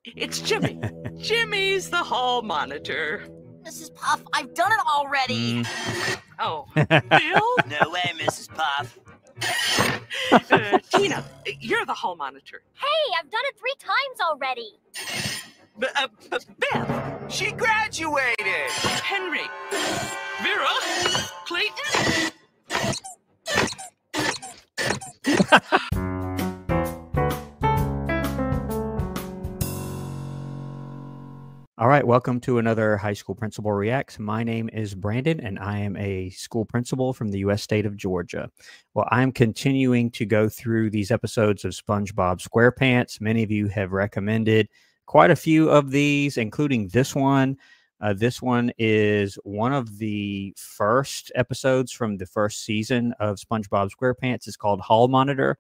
It's Jimmy. Jimmy's the hall monitor. Mrs. Puff, I've done it already. Oh, Bill? No way, Mrs. Puff. Tina, you're the hall monitor. Hey, I've done it 3 times already. Beth, She graduated! Henry, Vera, Clayton. All right, welcome to another High School Principal Reacts. My name is Brandon, and I am a school principal from the U.S. state of Georgia. Well, I'm continuing to go through these episodes of SpongeBob SquarePants. Many of you have recommended quite a few of these, including this one. This one is one of the first episodes from the first season of SpongeBob SquarePants. It's called Hall Monitor.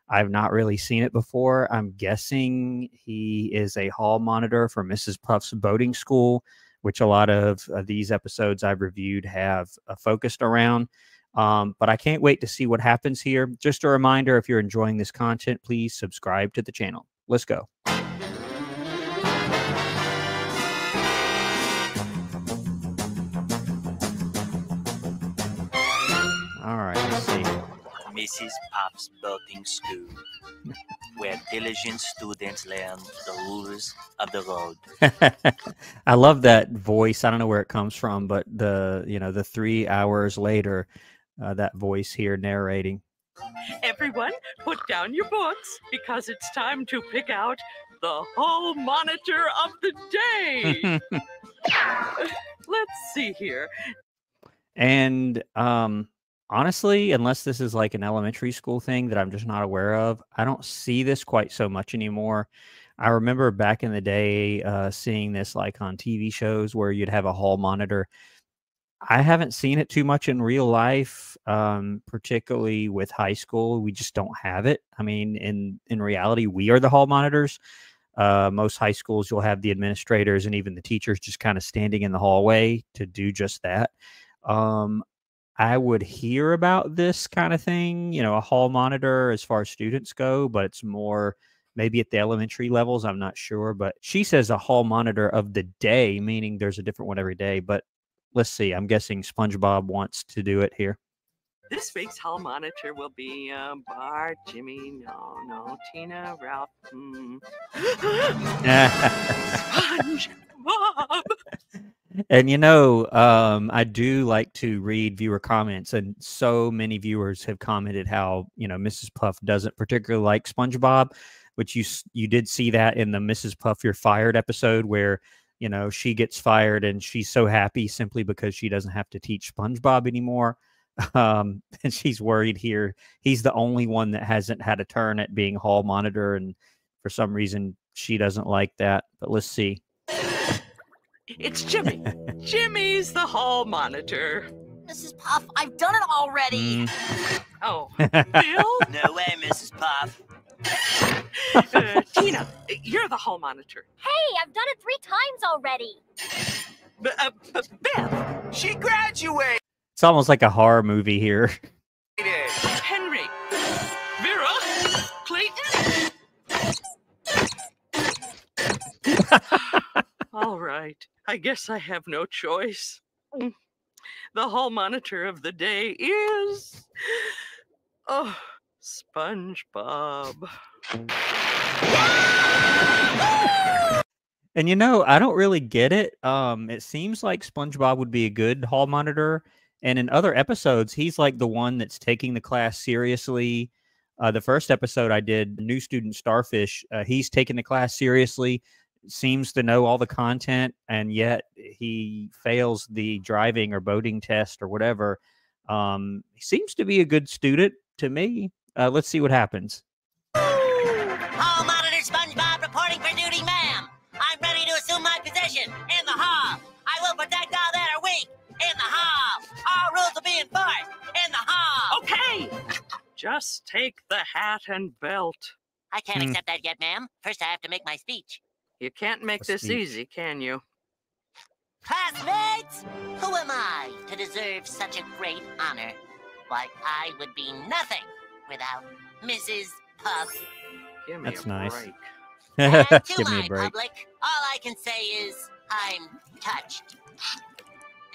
I've not really seen it before. I'm guessing he is a hall monitor for Mrs. Puff's boating school, which a lot of these episodes I've reviewed have focused around. But I can't wait to see what happens here. Just a reminder, if you're enjoying this content, please subscribe to the channel. Let's go. All right, let's see. Mrs. Puff's boating school, where diligent students learn the rules of the road. I love that voice. I don't know where it comes from, but the 3 hours later, that voice here narrating. Everyone, put down your books because it's time to pick out the hall monitor of the day. Let's see here. And honestly, unless this is like an elementary school thing that I'm just not aware of, I don't see this quite so much anymore. I remember back in the day seeing this like on TV shows where you'd have a hall monitor. I haven't seen it too much in real life, particularly with high school. We just don't have it. I mean, in reality, we are the hall monitors. Most high schools, you'll have the administrators and even the teachers just kind of standing in the hallway to do just that. I would hear about this kind of thing, a hall monitor as far as students go, but it's more maybe at the elementary levels. I'm not sure, but she says a hall monitor of the day, meaning there's a different one every day. But let's see. I'm guessing SpongeBob wants to do it here. This week's hall monitor will be Bart, Jimmy, no, Tina, Ralph. SpongeBob. And I do like to read viewer comments, and so many viewers have commented how Mrs. Puff doesn't particularly like SpongeBob, which you did see that in the Mrs. Puff You're Fired episode where she gets fired and she's so happy simply because she doesn't have to teach SpongeBob anymore. And she's worried here. He's the only one that hasn't had a turn at being hall monitor, and for some reason she doesn't like that. But let's see. It's Jimmy. Jimmy's the hall monitor. Mrs. Puff, I've done it already. Oh, Bill? No way, Mrs. Puff. Tina, you're the hall monitor. Hey, I've done it 3 times already. Beth, She graduated! It's almost like a horror movie here. Henry, Vera, Clayton. All right, I guess I have no choice. The hall monitor of the day is SpongeBob. And I don't really get it. It seems like SpongeBob would be a good hall monitor. And in other episodes, he's like the one that's taking the class seriously. The first episode I did, New Student Starfish, he's taking the class seriously, seems to know all the content, and yet he fails the driving or boating test or whatever. He seems to be a good student to me. Let's see what happens. Hall monitor SpongeBob reporting for duty, ma'am. I'm ready to assume my position in the hall. I will protect all that are weak in the hall. All rules will be enforced in the hall. Okay, just take the hat and belt. I can't accept that yet, ma'am. First, I have to make my speech. You can't make this speech. easy, can you? Classmates, who am I to deserve such a great honor? Why, I would be nothing without Mrs. Puff. Give me That's a nice. break. And to Give me my a break. public, all I can say is I'm touched.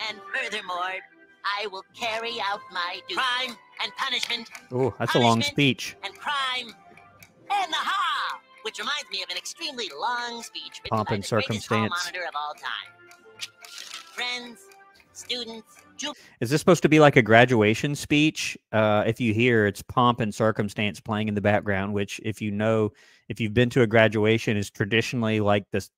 And furthermore, I will carry out my crime and punishment Oh, that's a long Punishment. speech. and crime and the ha! Which reminds me of an extremely long speech written Pomp by and the greatest hall circumstance. monitor of all time. Friends, students, Is this supposed to be like a graduation speech? If you hear, it's pomp and circumstance playing in the background, which, if you know, if you've been to a graduation, is traditionally like the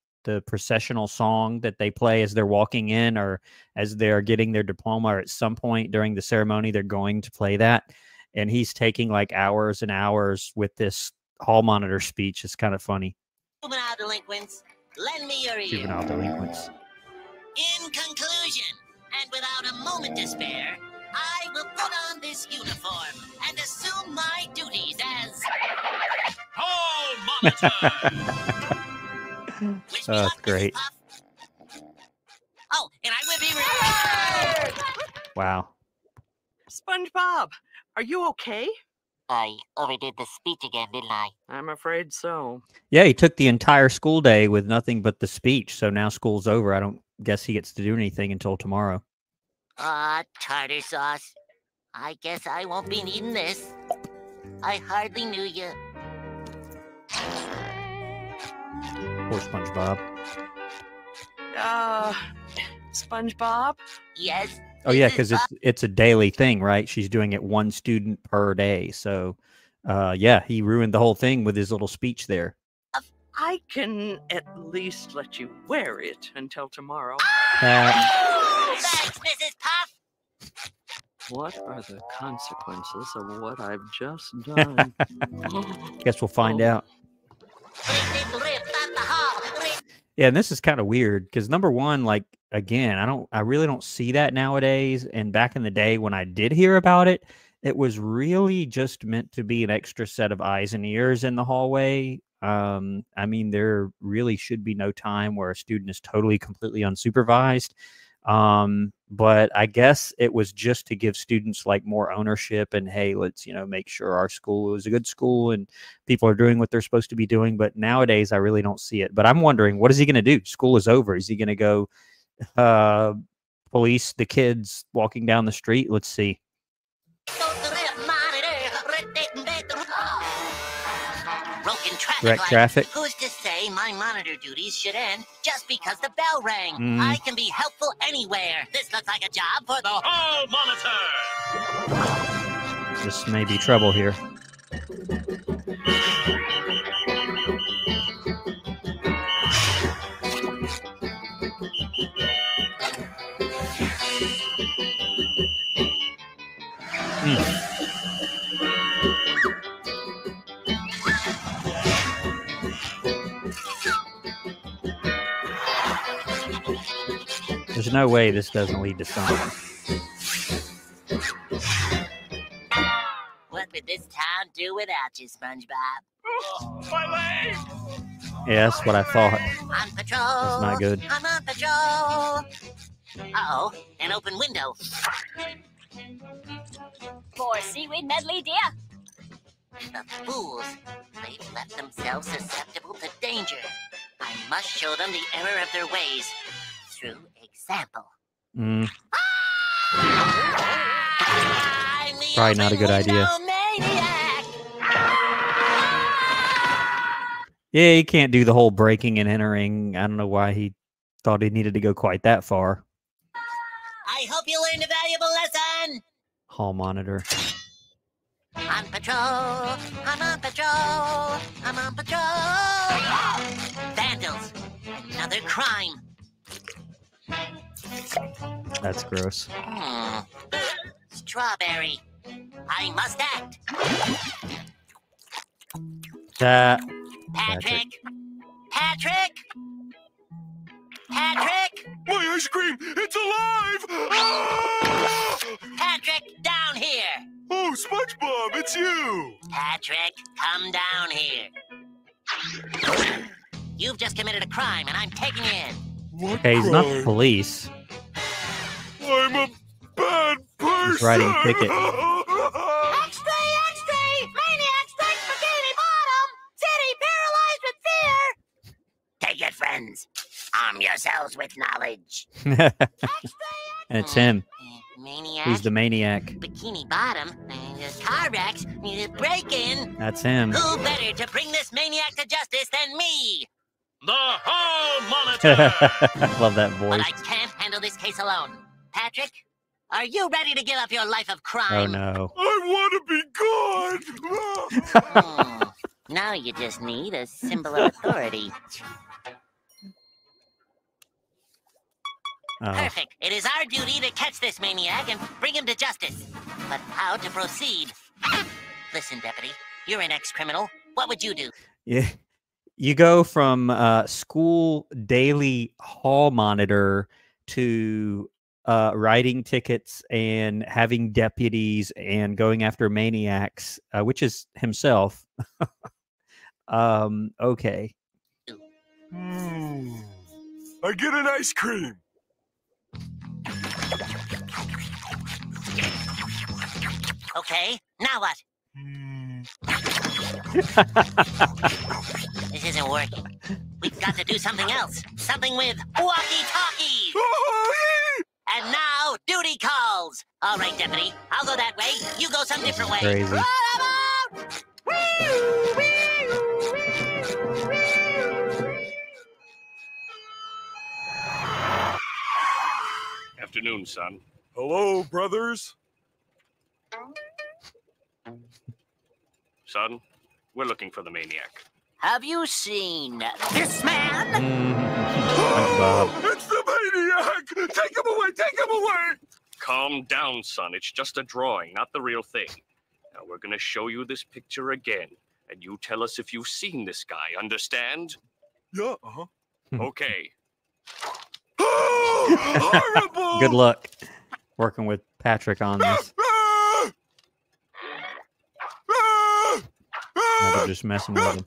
processional song that they play as they're walking in or as they're getting their diploma, or at some point during the ceremony, they're going to play that. And he's taking like hours and hours with this hall monitor speech. It's kind of funny. juvenile delinquents, lend me your ear. Juvenile delinquents. In conclusion, and without a moment to spare, I will put on this uniform and assume my duties as Hall Monitor! Wish me That's luck, Mrs. great. Puff. Oh, and I will be Wow. SpongeBob, are you okay? I overdid the speech again, didn't I? I'm afraid so. Yeah, he took the entire school day with nothing but the speech. So now school's over. I don't guess he gets to do anything until tomorrow. Tartar sauce. I guess I won't be needing this. I hardly knew you. Poor SpongeBob. SpongeBob? Yes. Oh yeah, Mrs. because Puff. it's a daily thing, right? She's doing it one student per day. So, yeah, he ruined the whole thing with his little speech there. I can at least let you wear it until tomorrow. Thanks, Mrs. Puff. What are the consequences of what I've just done? Guess we'll find out. Yeah, and this is kind of weird because number one, like again, I really don't see that nowadays. And back in the day when I did hear about it, it was really just meant to be an extra set of eyes and ears in the hallway. I mean, there really should be no time where a student is totally, completely unsupervised. But I guess it was just to give students like more ownership and, hey, let's, make sure our school is a good school and people are doing what they're supposed to be doing. But nowadays I really don't see it. But I'm wondering, what is he going to do? School is over. Is he going to go, police the kids walking down the street? Let's see. Broken traffic Wreck light. traffic. Who's to say my monitor duties should end just because the bell rang? Mm. I can be helpful anywhere. This looks like a job for the Hall Monitor! This may be trouble here. There's no way this doesn't lead to something. What would this town do without you, SpongeBob? Oh, my leg! Yeah, that's what I thought. On patrol. That's not good. I'm on patrol. Uh-oh, an open window. More seaweed medley, dear. The fools. They've left themselves susceptible to danger. I must show them the error of their ways. Through example. Mm, I'm the Probably not a open good idea. window maniac. yeah, he can't do the whole breaking and entering. I don't know why he thought he needed to go quite that far. I hope you learned a valuable lesson. Hall monitor. On patrol. I'm on patrol. I'm on patrol. Vandals. Another crime. That's gross. Strawberry. I must act. That. Patrick. Patrick. Patrick. My ice cream! It's alive! Ah! Patrick, down here. Oh, SpongeBob, it's you! Patrick, come down here. You've just committed a crime, and I'm taking you in. What Okay, he's not the crime? police. I'm a bad person! He's writing a ticket. Extra, extra! Maniac strikes Bikini Bottom! City paralyzed with fear! friends. Arm yourselves with knowledge. And it's him. Maniac. He's the maniac. Bikini Bottom. Car wrecks. Break-in. That's him. Who better to bring this maniac to justice than me? The Hall Monitor! I love that But voice. I can't handle this case alone. Patrick, are you ready to give up your life of Oh crime? no. I want to be good. Now you just need a symbol of authority. Oh. Perfect. It is our duty to catch this maniac and bring him to justice. But how to proceed? Listen, Deputy, you're an ex-criminal. What would you do? Yeah. You go from school daily hall monitor to writing tickets and having deputies and going after maniacs, which is himself. Okay. I get an ice cream. Okay, now what? This isn't working. We've got to do something else. Something with walkie-talkies. And now, duty calls. All right, Deputy, I'll go that way. You go some different way. Crazy. Run about! Afternoon, son. Hello, brothers. Son, we're looking for the maniac. Have you seen this man? SpongeBob. It's the maniac! Take him away! Take him away! Calm down, son. It's just a drawing, not the real thing. Now we're gonna show you this picture again, and you tell us if you've seen this guy, understand? Yeah, uh-huh. Okay. Horrible! Good luck working with Patrick on this. Now they're just messing with him.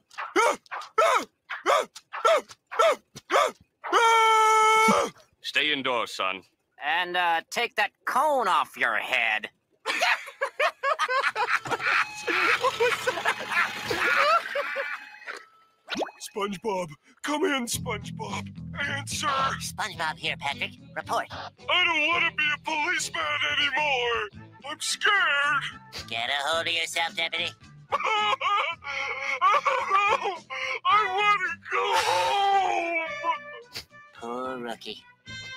Stay indoors, son. And take that cone off your head. SpongeBob, come in, SpongeBob. Answer. SpongeBob here, Patrick. Report. I don't want to be a policeman anymore. I'm scared. Get a hold of yourself, Deputy. I want to go home. Poor rookie.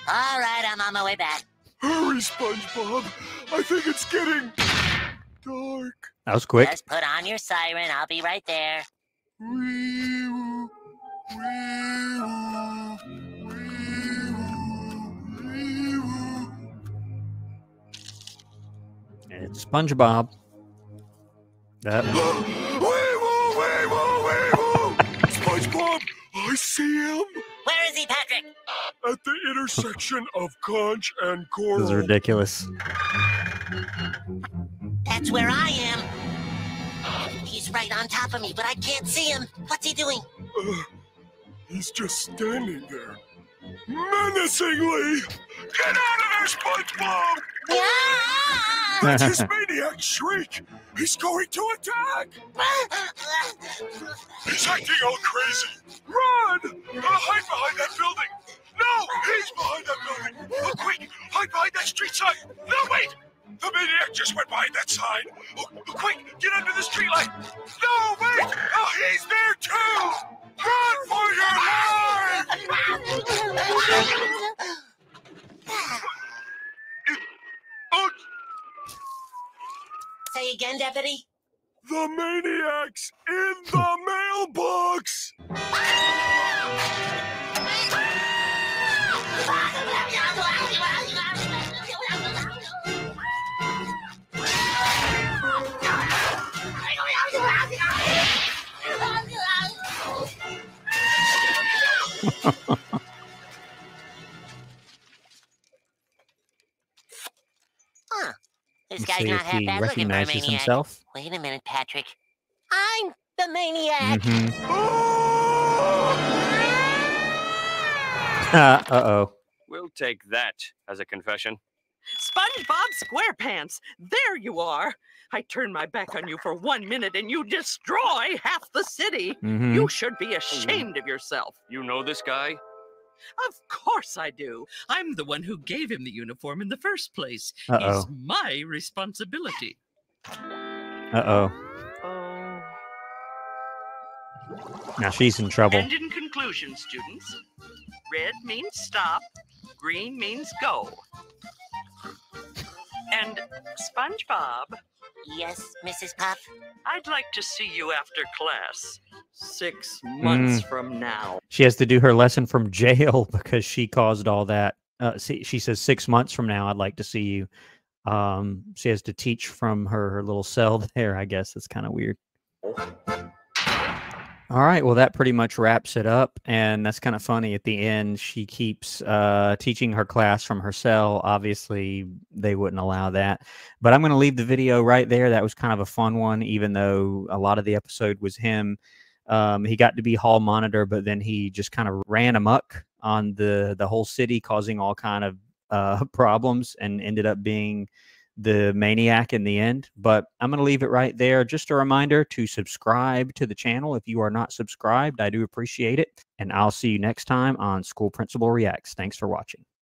All right, I'm on my way back. Hurry, SpongeBob. I think it's getting dark. That was quick. Just put on your siren. I'll be right there. Wee-woo, wee-woo, wee-woo, wee-woo. It's SpongeBob. That Wee-woo, wee-woo, wee-woo. SpongeBob, I see him Where is he, Patrick? at the intersection of Conch and Coral. is ridiculous. That's where I am. He's right on top of me, but I can't see him. What's he doing? He's just standing there, menacingly. Get out of there, SpongeBob! Yeah! That's his maniac shriek. He's going to attack. He's acting all crazy. Run! Hide behind that building. No, he's behind that building. Oh, quick, hide behind that street sign. No, wait. The maniac just went behind that sign. Oh, quick, get under the street light. No, wait. Oh, he's there too. Run for your life. Oh, Say again, Deputy. the maniac's in the mailbox. Huh. This Let's guy's see not if half he bad looking for a recognizes maniac. himself. Wait a minute, Patrick. I'm the maniac. Uh-oh. We'll take that as a confession. SpongeBob SquarePants, there you are. I turn my back on you for 1 minute and you destroy half the city. Mhm. You should be ashamed of yourself. You know this guy? Of course I do. I'm the one who gave him the uniform in the first place. Uh-oh. He's my responsibility. Uh-oh. Oh. Now she's in trouble. And in conclusion, students, red means stop, green means go. And SpongeBob, Yes, Mrs. Puff? I'd like to see you after class 6 months from now. She has to do her lesson from jail because she caused all that. She says 6 months from now, I'd like to see you. She has to teach from her little cell there, I guess. It's kind of weird. All right, well, that pretty much wraps it up, and that's kind of funny. At the end, she keeps teaching her class from her cell. Obviously, they wouldn't allow that, but I'm going to leave the video right there. That was kind of a fun one, even though a lot of the episode was him. He got to be hall monitor, but then he just kind of ran amok on the whole city, causing all kind of problems, and ended up being the maniac in the end. But I'm going to leave it right there. Just a reminder to subscribe to the channel if you are not subscribed. I do appreciate it. And I'll see you next time on School Principal Reacts. Thanks for watching.